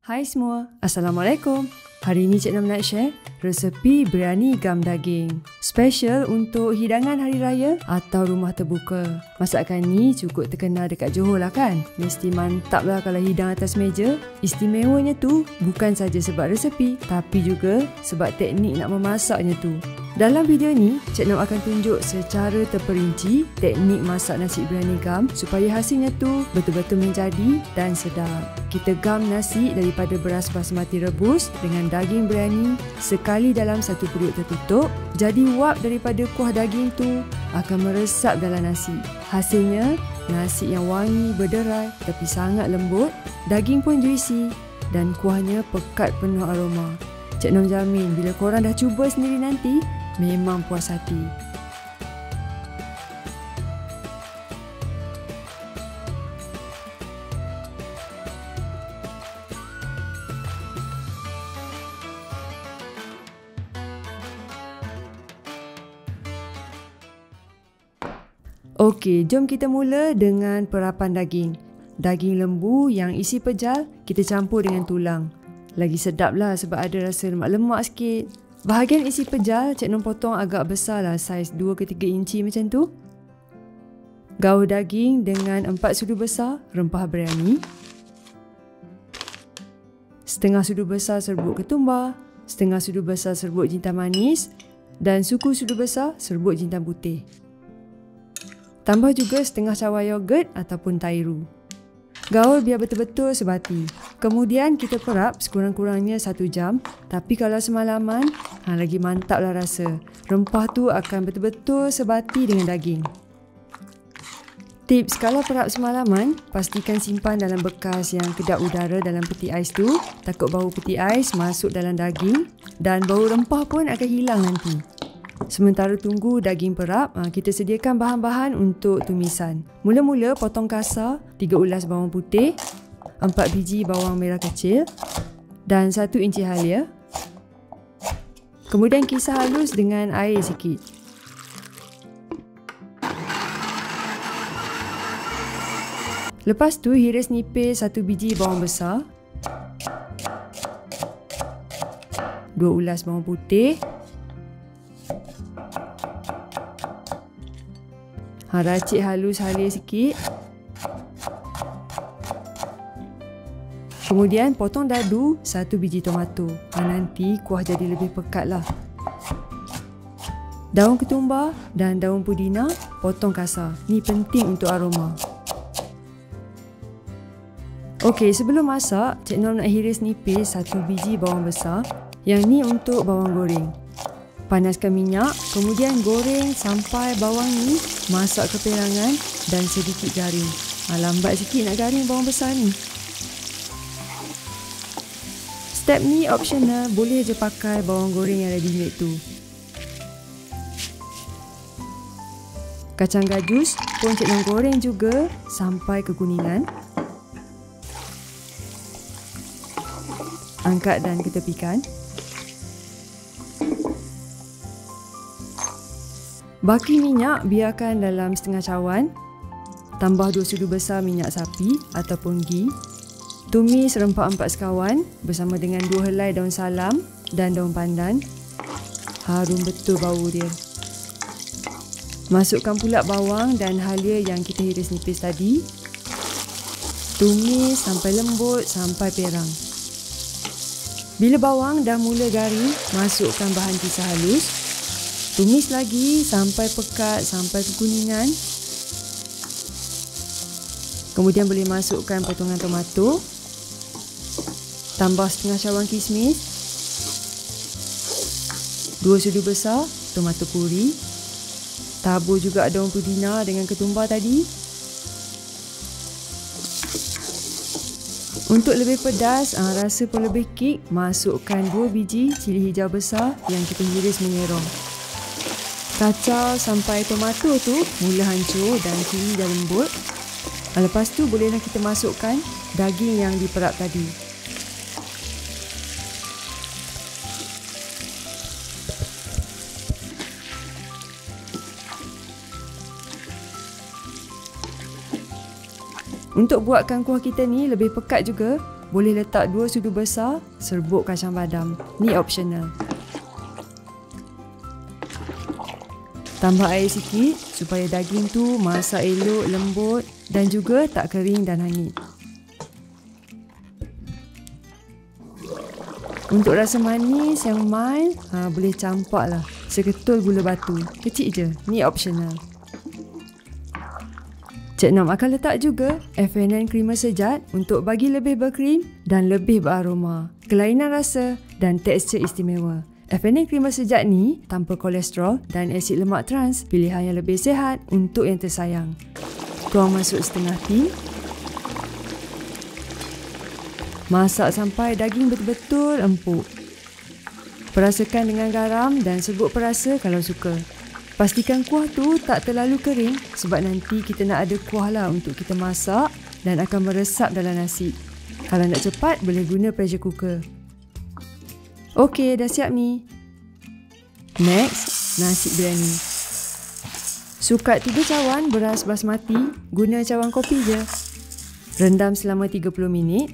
Hai semua, Assalamualaikum. Hari ini Cik Nam nak share resepi biryani gam daging. Special untuk hidangan hari raya atau rumah terbuka. Masakan ni cukup terkenal dekat Johor lah kan? Mesti mantap lah kalau hidang atas meja. Istimewanya tu bukan saja sebab resepi, tapi juga sebab teknik nak memasaknya tu. Dalam video ni, Cik Nam akan tunjuk secara terperinci teknik masak nasi biryani gam supaya hasilnya tu betul-betul menjadi dan sedap. Kita gam nasi daripada beras basmati rebus dengan daging biryani sekali dalam satu periuk tertutup. Jadi wap daripada kuah daging tu akan meresap dalam nasi. Hasilnya, nasi yang wangi berderai tapi sangat lembut, daging pun juicy dan kuahnya pekat penuh aroma. Cik Nam jamin bila korang dah cuba sendiri nanti, memang puas hati. Okey, jom kita mula dengan perapan daging. Daging lembu yang isi pejal, kita campur dengan tulang. Lagi sedap lah sebab ada rasa lemak-lemak sikit. Bahagian isi pejal, Cik Nam potong agak besar lah, saiz 2 ke 3 inci macam tu. Gaul daging dengan 4 sudu besar rempah biryani. Setengah sudu besar serbuk ketumbar, setengah sudu besar serbuk jintan manis dan suku sudu besar serbuk jintan putih. Tambah juga setengah cawan yogurt ataupun tairu. Gaul biar betul-betul sebati. Kemudian kita perap sekurang-kurangnya 1 jam. Tapi kalau semalaman, lagi mantap lah rasa. Rempah tu akan betul-betul sebati dengan daging. Tips, kalau perap semalaman, pastikan simpan dalam bekas yang kedap udara dalam peti ais tu. Takut bau peti ais masuk dalam daging dan bau rempah pun akan hilang nanti. Sementara tunggu daging perap, kita sediakan bahan-bahan untuk tumisan. Mula-mula potong kasar 3 ulas bawang putih, 4 biji bawang merah kecil dan 1 inci halia. Kemudian kisar halus dengan air sikit. Lepas tu hiris nipis 1 biji bawang besar, 2 ulas bawang putih, racik halus halia sikit. Kemudian potong dadu 1 biji tomato. Nanti kuah jadi lebih pekat lah. Daun ketumbar dan daun pudina potong kasar. Ni penting untuk aroma. Okey, sebelum masak, Cik Nam nak hiris nipis 1 biji bawang besar. Yang ni untuk bawang goreng. Panaskan minyak, kemudian goreng sampai bawang ni masak keperangan dan sedikit garing. Lambat sikit nak garing bawang besar ni. Step ni optional, boleh je pakai bawang goreng yang ready made tu. Kacang gajus pun Cik Nam goreng juga sampai kekuningan. Angkat dan ketepikan. Baki minyak biarkan dalam setengah cawan. Tambah 2 sudu besar minyak sapi ataupun ghee. Tumis rempah 4 sekawan bersama dengan 2 helai daun salam dan daun pandan. Harum betul bau dia. Masukkan pula bawang dan halia yang kita hiris nipis tadi. Tumis sampai lembut, sampai perang. Bila bawang dah mula garing, masukkan bahan kisar halus. Tumis lagi sampai pekat, sampai kekuningan. Kemudian boleh masukkan potongan tomato. Tambah setengah cawan kismis. 2 sudu besar tomato puri. Tabur juga daun pudina dengan ketumbar tadi. Untuk lebih pedas, rasa pun lebih kick, masukkan 2 biji cili hijau besar yang kita hiris menyerong. Kacau sampai tomato tu mula hancur dan cili dah lembut. Lepas tu bolehlah kita masukkan daging yang diperap tadi. Untuk buatkan kuah kita ni lebih pekat juga, boleh letak 2 sudu besar serbuk kacang badam. Ni optional. Tambah air sikit supaya daging tu masak elok, lembut dan juga tak kering dan hangit. Untuk rasa manis yang mild, boleh campak lah seketul gula batu. Kecil je, ni optional. Cik Nom akan letak juga F&N creamer sejat untuk bagi lebih berkrim dan lebih beraroma, kelainan rasa dan tekstur istimewa. F&N creamer sejat ni tanpa kolesterol dan asid lemak trans, pilihan yang lebih sihat untuk yang tersayang. Tuang masuk setengah tin. Masak sampai daging betul-betul empuk. Perasakan dengan garam dan serbuk perasa kalau suka. Pastikan kuah tu tak terlalu kering sebab nanti kita nak ada kuah lah untuk kita masak dan akan meresap dalam nasi. Kalau nak cepat, boleh guna pressure cooker. Okey, dah siap ni. Next, nasi biryani. Sukat 3 cawan beras basmati, guna cawan kopi je. Rendam selama 30 minit.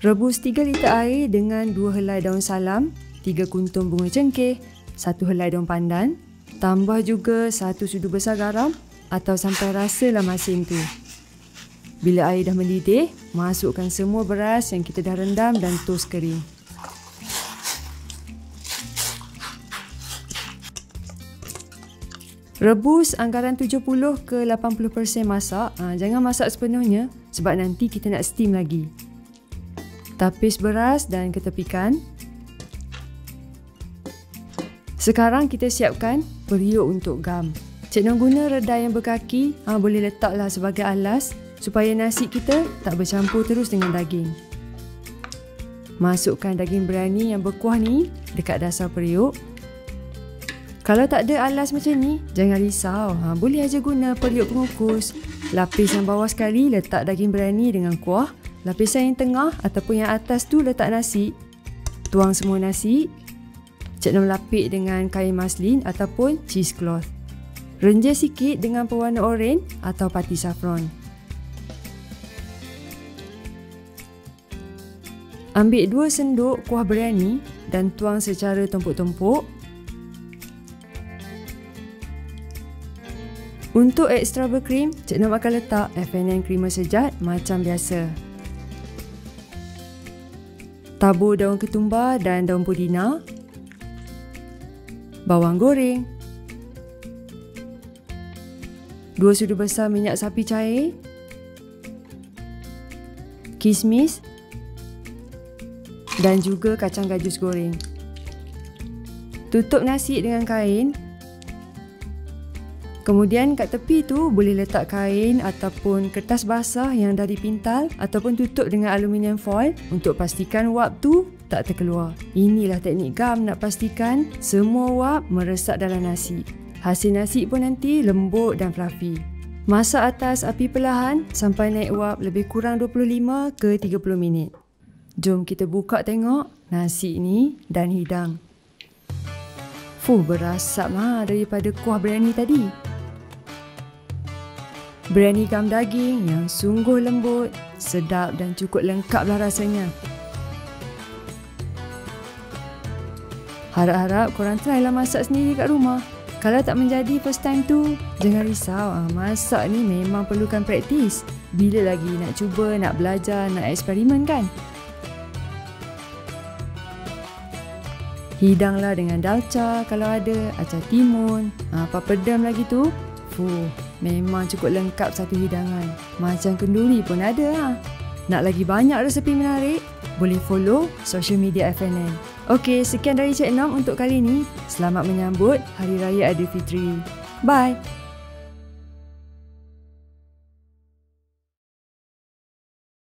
Rebus 3 liter air dengan 2 helai daun salam, 3 kuntum bunga cengkeh, 1 helai daun pandan. Tambah juga 1 sudu besar garam atau sampai rasalah masin tu. Bila air dah mendidih, masukkan semua beras yang kita dah rendam dan tos kering. Rebus anggaran 70 ke 80% masak. Jangan masak sepenuhnya sebab nanti kita nak steam lagi. Tapis beras dan ketepikan. Sekarang kita siapkan periuk untuk gam. Cik Nom guna redai yang berkaki, boleh letaklah sebagai alas supaya nasi kita tak bercampur terus dengan daging. Masukkan daging biryani yang berkuah ni dekat dasar periuk. Kalau tak ada alas macam ni, jangan risau. Boleh aja guna periuk pengukus. Lapis yang bawah sekali letak daging biryani dengan kuah. Lapisan yang tengah ataupun yang atas tu letak nasi. Tuang semua nasi. Cik Nom lapik dengan kain maslin ataupun cheesecloth. Renjah sikit dengan pewarna oranye atau pati saffron. Ambil 2 sendok kuah biryani dan tuang secara tumpuk-tumpuk. Untuk extra berkrim, Cik Nom akan letak F&N creamer sejat macam biasa. Tabur daun ketumbar dan daun pudina. Bawang goreng. 2 sudu besar minyak sapi cair. Kismis. Dan juga kacang gajus goreng. Tutup nasi dengan kain. Kemudian kat tepi tu boleh letak kain ataupun kertas basah yang dah dipintal ataupun tutup dengan aluminium foil untuk pastikan wap tu tak terkeluar. Inilah teknik gam nak pastikan semua wap meresap dalam nasi. Hasil nasi pun nanti lembut dan fluffy. Masak atas api perlahan sampai naik wap lebih kurang 25 ke 30 minit. Jom kita buka tengok nasi ni dan hidang. Berasap daripada kuah biryani tadi. Biryani gam daging yang sungguh lembut, sedap dan cukup lengkaplah rasanya. Harap-harap korang try lah masak sendiri kat rumah. Kalau tak menjadi first time tu, jangan risau. Masak ni memang perlukan praktis. Bila lagi nak cuba, nak belajar, nak eksperimen kan? Hidanglah dengan dalca kalau ada, acar timun, papadam lagi tu. Memang cukup lengkap satu hidangan. Macam kenduri pun ada. Nak lagi banyak resepi menarik? Boleh follow social media F&N. Okey, sekian dari Cik Nom untuk kali ini. Selamat menyambut Hari Raya Aidilfitri. Bye!